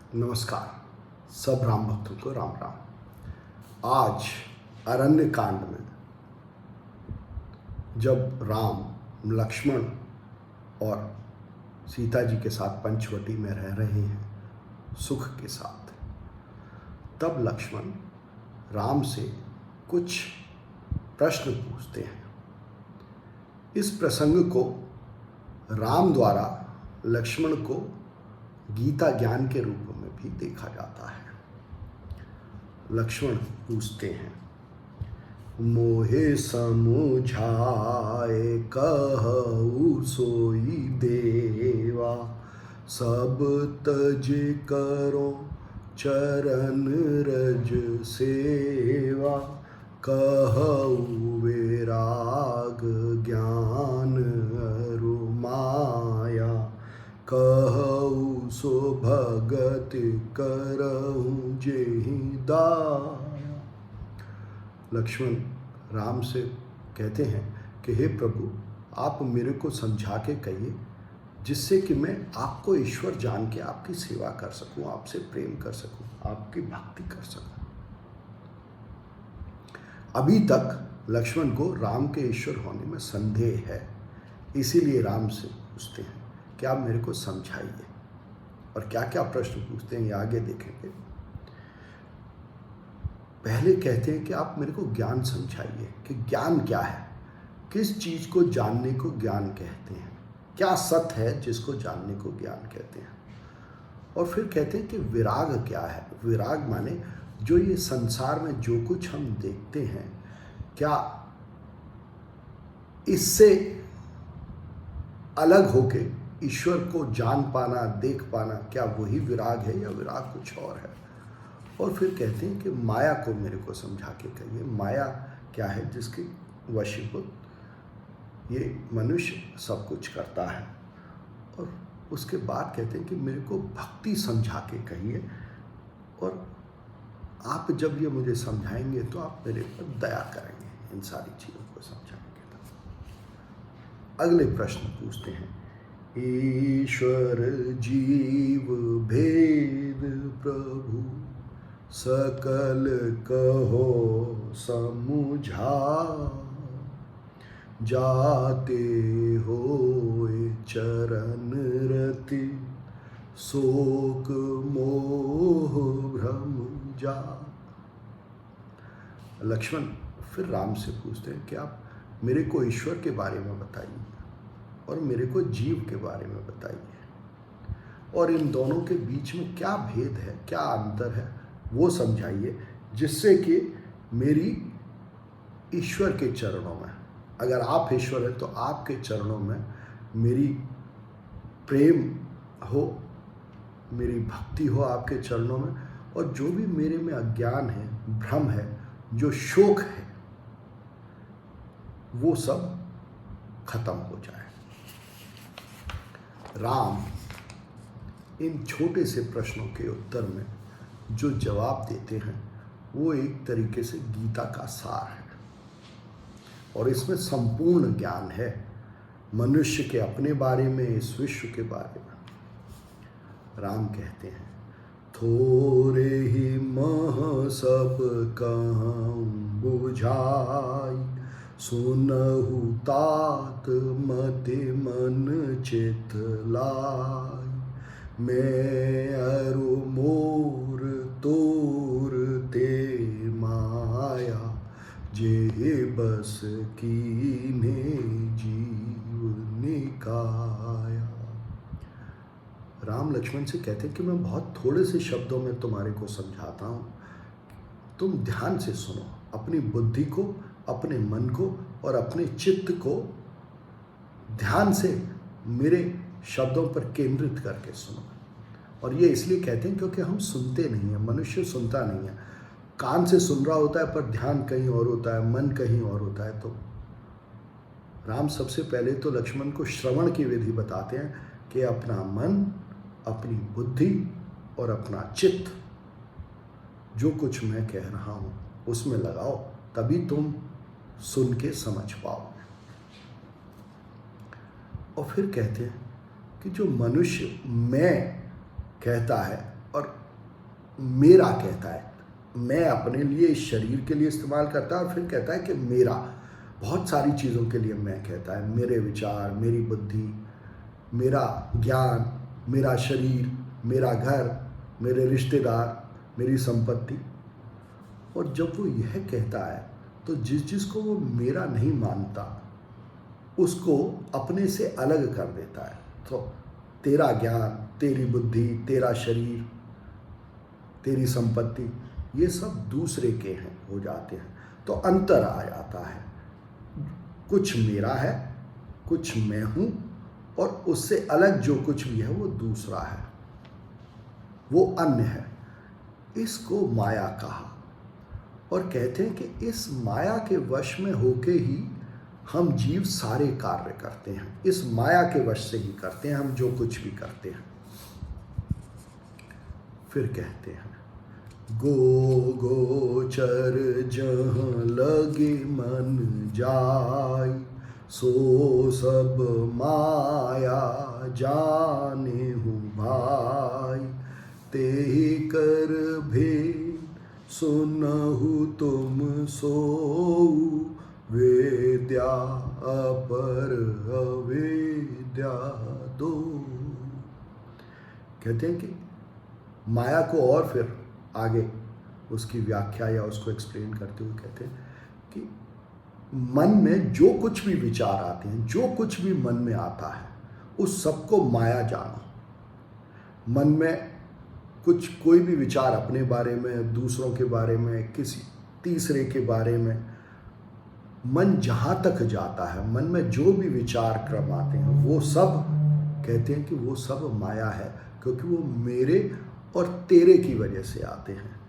नमस्कार। सब राम भक्तों को राम राम। आज अरण्य कांड में जब राम लक्ष्मण और सीता जी के साथ पंचवटी में रह रहे हैं सुख के साथ, तब लक्ष्मण राम से कुछ प्रश्न पूछते हैं। इस प्रसंग को राम द्वारा लक्ष्मण को गीता ज्ञान के रूप में भी देखा जाता है। लक्ष्मण पूछते हैं, मोहे समुझाए कहु सोई देवा, सब तज करो चरण रज सेवा, कहु विराग ज्ञान अरु माया, कहु सो भगत करहु जेहि दाया। लक्ष्मण राम से कहते हैं कि हे प्रभु, आप मेरे को समझा के कहिए जिससे कि मैं आपको ईश्वर जान के आपकी सेवा कर सकूं, आपसे प्रेम कर सकूं, आपकी भक्ति कर सकूं। अभी तक लक्ष्मण को राम के ईश्वर होने में संदेह है, इसीलिए राम से पूछते हैं कि आप मेरे को समझाइए। और क्या क्या प्रश्न पूछते हैं ये आगे देखेंगे। पहले कहते हैं कि आप मेरे को ज्ञान समझाइए कि ज्ञान क्या है, किस चीज को जानने को ज्ञान कहते हैं, क्या सत्य है जिसको जानने को ज्ञान कहते हैं। और फिर कहते हैं कि विराग क्या है। विराग माने जो ये संसार में जो कुछ हम देखते हैं, क्या इससे अलग होके ईश्वर को जान पाना, देख पाना, क्या वही विराग है या विराग कुछ और है। और फिर कहते हैं कि माया को मेरे को समझा के कहिए, माया क्या है जिसके वशीभूत ये मनुष्य सब कुछ करता है। और उसके बाद कहते हैं कि मेरे को भक्ति समझा के कहिए, और आप जब ये मुझे समझाएंगे तो आप मेरे पर दया करेंगे इन सारी चीज़ों को समझाएंगे। तो अगले प्रश्न पूछते हैं, ईश्वर जीव भेद प्रभु, सकल कहो समुझा, जाते होए चरण रति, शोक मोह भ्रम जा। लक्ष्मण फिर राम से पूछते हैं कि आप मेरे को ईश्वर के बारे में बताइए और मेरे को जीव के बारे में बताइए, और इन दोनों के बीच में क्या भेद है, क्या अंतर है वो समझाइए, जिससे कि मेरी ईश्वर के चरणों में, अगर आप ईश्वर हैं तो आपके चरणों में मेरी प्रेम हो, मेरी भक्ति हो आपके चरणों में, और जो भी मेरे में अज्ञान है, भ्रम है, जो शोक है, वो सब खत्म हो जाए। राम इन छोटे से प्रश्नों के उत्तर में जो जवाब देते हैं वो एक तरीके से गीता का सार है, और इसमें संपूर्ण ज्ञान है मनुष्य के अपने बारे में, इस विश्व के बारे में। राम कहते हैं, थोरे ही मह सब कहूँ बुझाई, सुनहु तात मति मन चित लाई, मैं अरु मोर तोर ते माया, जे बस कीन्हे जीव निकाया। राम लक्ष्मण से कहते हैं कि मैं बहुत थोड़े से शब्दों में तुम्हारे को समझाता हूँ, तुम ध्यान से सुनो, अपनी बुद्धि को, अपने मन को और अपने चित्त को ध्यान से मेरे शब्दों पर केंद्रित करके सुनो। और ये इसलिए कहते हैं क्योंकि हम सुनते नहीं हैं, मनुष्य सुनता नहीं है, कान से सुन रहा होता है पर ध्यान कहीं और होता है, मन कहीं और होता है। तो राम सबसे पहले तो लक्ष्मण को श्रवण की विधि बताते हैं कि अपना मन, अपनी बुद्धि और अपना चित्त जो कुछ मैं कह रहा हूँ उसमें लगाओ, तभी तुम सुन के समझ पाओगे। और फिर कहते हैं कि जो मनुष्य मैं कहता है और मेरा कहता है, मैं अपने लिए इस शरीर के लिए इस्तेमाल करता है, और फिर कहता है कि मेरा, बहुत सारी चीज़ों के लिए मैं कहता है, मेरे विचार, मेरी बुद्धि, मेरा ज्ञान, मेरा शरीर, मेरा घर, मेरे रिश्तेदार, मेरी संपत्ति। और जब वो यह कहता है तो जिसको वो मेरा नहीं मानता उसको अपने से अलग कर देता है। तो तेरा ज्ञान, तेरी बुद्धि, तेरा शरीर, तेरी संपत्ति, ये सब दूसरे के हैं हो जाते हैं। तो अंतर आ जाता है, कुछ मेरा है, कुछ मैं हूँ, और उससे अलग जो कुछ भी है वो दूसरा है, वो अन्य है। इसको माया कहा। और कहते हैं कि इस माया के वश में होके ही हम जीव सारे कार्य करते हैं, इस माया के वश से ही करते हैं हम जो कुछ भी करते हैं। फिर कहते हैं, गोचर जहाँ लगे मन जाय, सो सब माया जाने हूँ भाई, तेहि कर भेद सुनहु तुम सोऊ, वेद्या अपर अवेद्या दो। कहते हैं कि माया को और फिर आगे उसकी व्याख्या या उसको एक्सप्लेन करते हुए कहते हैं कि मन में जो कुछ भी विचार आते हैं, जो कुछ भी मन में आता है, उस सबको माया जानो। मन में कुछ कोई भी विचार अपने बारे में, दूसरों के बारे में, किसी तीसरे के बारे में, मन जहाँ तक जाता है, मन में जो भी विचार क्रम आते हैं, वो सब कहते हैं कि वो सब माया है, क्योंकि वो मेरे और तेरे की वजह से आते हैं।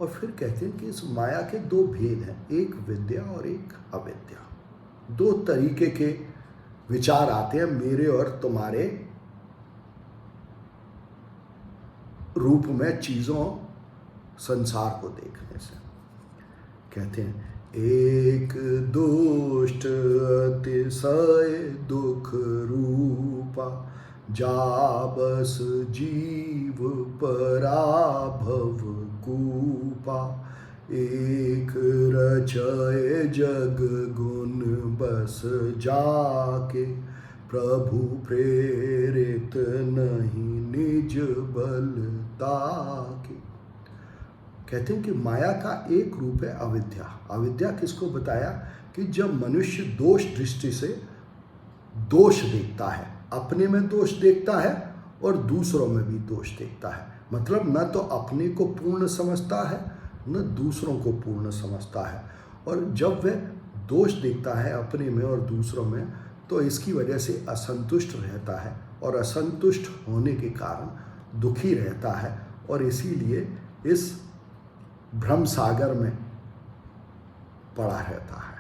और फिर कहते हैं कि इस माया के दो भेद हैं, एक विद्या और एक अविद्या। दो तरीके के विचार आते हैं मेरे और तुम्हारे रूप में, चीज़ों, संसार को देखने से। कहते हैं, एक दुष्ट अतिशय दुख रूपा, जाबस जीव पराभव कूपा, एक रचय जग गुण बस जाके, प्रभु प्रेरित नहीं निज बल ताके। कहते हैं कि माया का एक रूप है अविद्या। अविद्या किसको बताया कि जब मनुष्य दोष दृष्टि से दोष देखता है, अपने में दोष देखता है और दूसरों में भी दोष देखता है। मतलब न तो अपने को पूर्ण समझता है, न दूसरों को पूर्ण समझता है। और जब वह दोष देखता है अपने में और दूसरों में, तो इसकी वजह से असंतुष्ट रहता है, और असंतुष्ट होने के कारण दुखी रहता है, और इसीलिए इस भ्रम सागर में पड़ा रहता है।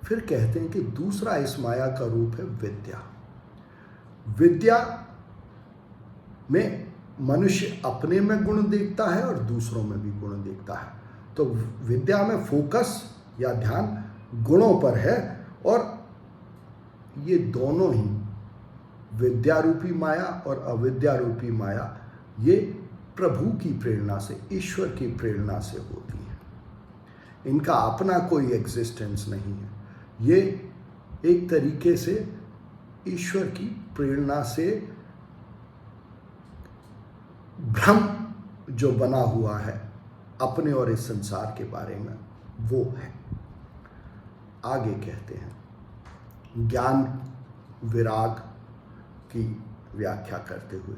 फिर कहते हैं कि दूसरा इस माया का रूप है विद्या। विद्या में मनुष्य अपने में गुण देखता है और दूसरों में भी गुण देखता है। तो विद्या में फोकस या ध्यान गुणों पर है, और ये दोनों ही, विद्या रूपी माया और अविद्या रूपी माया, ये प्रभु की प्रेरणा से, ईश्वर की प्रेरणा से होती है। इनका अपना कोई एग्जिस्टेंस नहीं है। ये एक तरीके से ईश्वर की प्रेरणा से भ्रम जो बना हुआ है अपने और इस संसार के बारे में, वो है। आगे कहते हैं, ज्ञान विराग की व्याख्या करते हुए,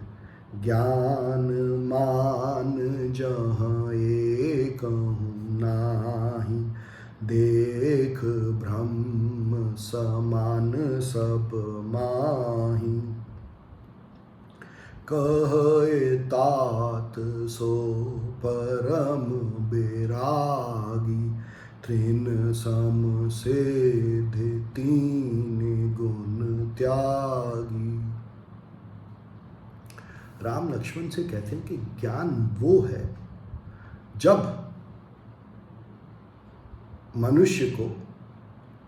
ज्ञान मान जहाँ एक नाही, देख ब्रह्म समान सब माही, कहे तात सो परम बैरागी, त्रिन सम सेधि तीन गुण त्यागी। राम लक्ष्मण से कहते हैं कि ज्ञान वो है जब मनुष्य को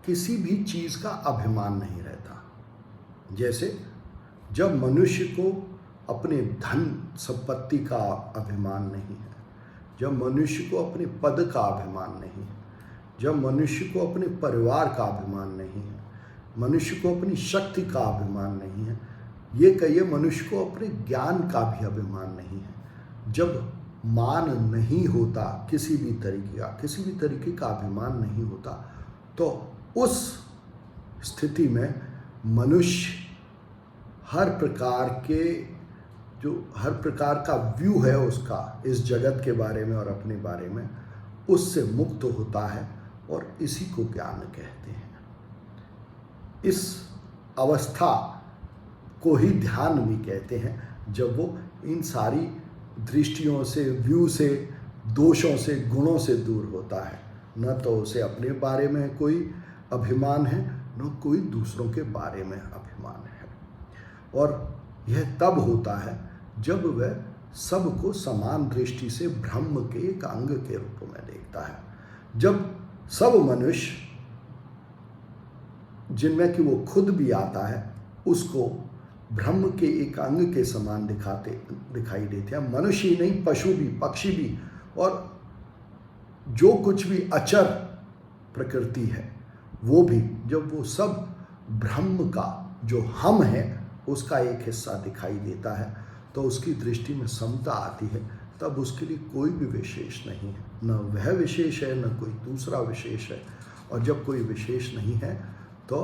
किसी भी चीज का अभिमान नहीं रहता। जैसे जब मनुष्य को अपने धन संपत्ति का अभिमान नहीं है, जब मनुष्य को अपने पद का अभिमान नहीं है, जब मनुष्य को अपने परिवार का अभिमान नहीं है, मनुष्य को अपनी शक्ति का अभिमान नहीं है, ये कहिए मनुष्य को अपने ज्ञान का भी अभिमान नहीं है, जब मान नहीं होता किसी भी तरीके का अभिमान नहीं होता, तो उस स्थिति में मनुष्य हर प्रकार का व्यू है उसका इस जगत के बारे में और अपने बारे में, उससे मुक्त होता है और इसी को ज्ञान कहते हैं। इस अवस्था को ही ध्यान भी कहते हैं, जब वो इन सारी दृष्टियों से, व्यू से, दोषों से, गुणों से दूर होता है। न तो उसे अपने बारे में कोई अभिमान है, न कोई दूसरों के बारे में अभिमान है। और यह तब होता है जब वह सबको समान दृष्टि से ब्रह्म के एक अंग के रूप में देखता है। जब सब मनुष्य, जिनमें कि वो खुद भी आता है, उसको ब्रह्म के एक अंग के समान दिखाई देते हैं। मनुष्य ही नहीं, पशु भी, पक्षी भी, और जो कुछ भी अचर प्रकृति है वो भी, जब वो सब ब्रह्म का जो हम है उसका एक हिस्सा दिखाई देता है, तो उसकी दृष्टि में समता आती है। तब उसके लिए कोई भी विशेष नहीं है, न वह विशेष है न कोई दूसरा विशेष है। और जब कोई विशेष नहीं है तो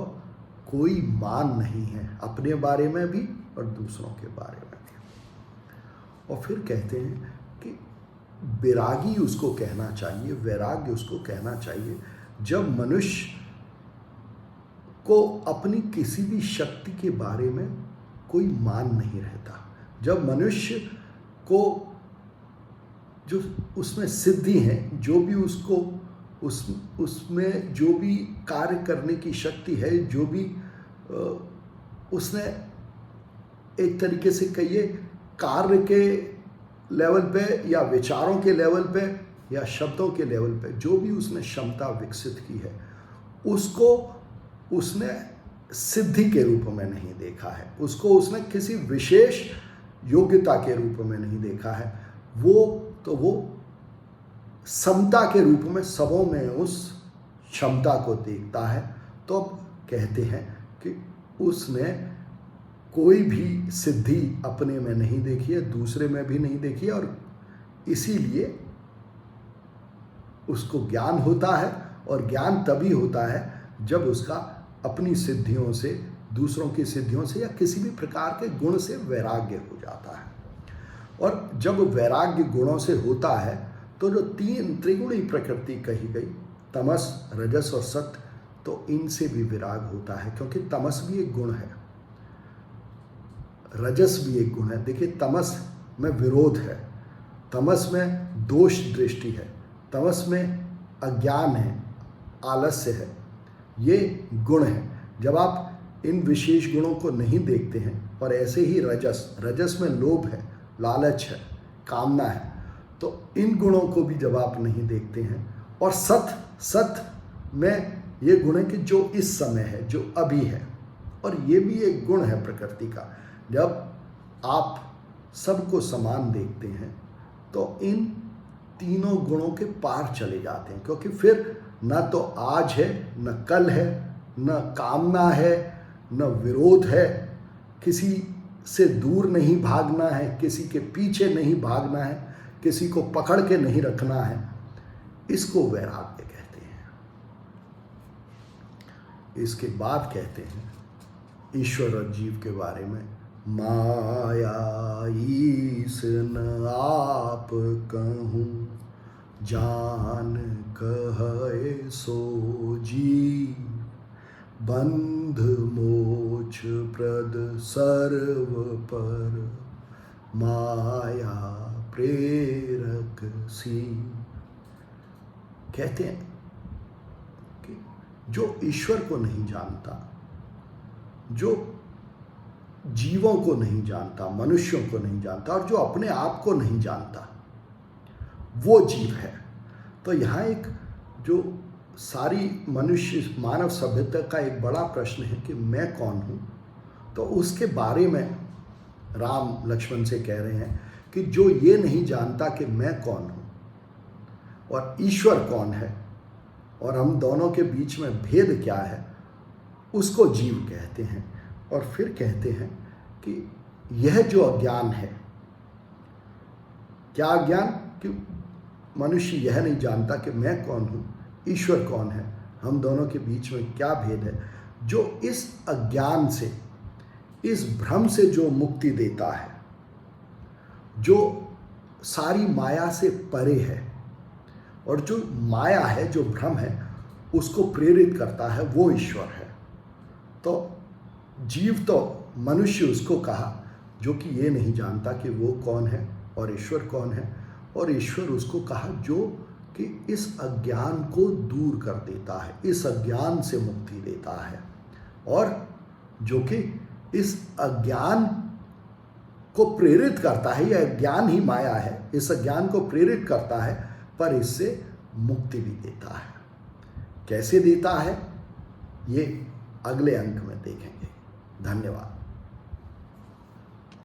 कोई मान नहीं है, अपने बारे में भी और दूसरों के बारे में भी। और फिर कहते हैं कि विरागी उसको कहना चाहिए, वैराग्य उसको कहना चाहिए, जब मनुष्य को अपनी किसी भी शक्ति के बारे में कोई मान नहीं रहता, जब मनुष्य को जो उसमें सिद्धि है, जो भी उसको उसमें जो भी कार्य करने की शक्ति है, जो भी उसने एक तरीके से कहिए कार्य के लेवल पे या विचारों के लेवल पे या शब्दों के लेवल पे जो भी उसने क्षमता विकसित की है, उसको उसने सिद्धि के रूप में नहीं देखा है, उसको उसने किसी विशेष योग्यता के रूप में नहीं देखा है। वो समता के रूप में सबों में उस क्षमता को देखता है। तो अब कहते हैं कि उसने कोई भी सिद्धि अपने में नहीं देखी है, दूसरे में भी नहीं देखी है, और इसीलिए उसको ज्ञान होता है। और ज्ञान तभी होता है जब उसका अपनी सिद्धियों से, दूसरों की सिद्धियों से या किसी भी प्रकार के गुण से वैराग्य हो जाता है। और जब वैराग्य गुणों से होता है तो जो तीन त्रिगुणी प्रकृति कही गई, तमस, रजस और सत्य, तो इनसे भी विराग होता है, क्योंकि तमस भी एक गुण है, रजस भी एक गुण है। देखिए, तमस में विरोध है, तमस में दोष दृष्टि है, तमस में अज्ञान है, आलस्य है, ये गुण है। जब आप इन विशेष गुणों को नहीं देखते हैं, और ऐसे ही रजस में लोभ है, लालच है, कामना है, तो इन गुणों को भी जब आप नहीं देखते हैं, और सत में ये गुण है कि जो इस समय है, जो अभी है, और ये भी एक गुण है प्रकृति का। जब आप सबको समान देखते हैं तो इन तीनों गुणों के पार चले जाते हैं, क्योंकि फिर न तो आज है, न कल है, न कामना है, न विरोध है, किसी से दूर नहीं भागना है, किसी के पीछे नहीं भागना है, किसी को पकड़ के नहीं रखना है। इसको वैराग्य कहते हैं। इसके बाद कहते हैं ईश्वर और जीव के बारे में, माया ईस न आप कहूँ, जान कहे सो जीव, बंध मोक्ष प्रद सर्व पर, माया प्रेरक सी। कहते हैं कि जो ईश्वर को नहीं जानता, जो जीवों को नहीं जानता, मनुष्यों को नहीं जानता, और जो अपने आप को नहीं जानता, वो जीव है। तो यहाँ एक जो सारी मानव सभ्यता का एक बड़ा प्रश्न है कि मैं कौन हूँ, तो उसके बारे में राम लक्ष्मण से कह रहे हैं कि जो ये नहीं जानता कि मैं कौन हूँ और ईश्वर कौन है और हम दोनों के बीच में भेद क्या है, उसको जीव कहते हैं। और फिर कहते हैं कि यह जो अज्ञान है, क्या अज्ञान, कि मनुष्य यह नहीं जानता कि मैं कौन हूँ, ईश्वर कौन है, हम दोनों के बीच में क्या भेद है, जो इस अज्ञान से, इस भ्रम से जो मुक्ति देता है, जो सारी माया से परे है और जो माया है, जो भ्रम है, उसको प्रेरित करता है, वो ईश्वर है। तो जीव तो मनुष्य उसको कहा जो कि ये नहीं जानता कि वो कौन है और ईश्वर कौन है, और ईश्वर उसको कहा जो कि इस अज्ञान को दूर कर देता है, इस अज्ञान से मुक्ति देता है, और जो कि इस अज्ञान को प्रेरित करता है। यह अज्ञान ही माया है, इस अज्ञान को प्रेरित करता है, पर इससे मुक्ति भी देता है। कैसे देता है, ये अगले अंक में देखेंगे। धन्यवाद।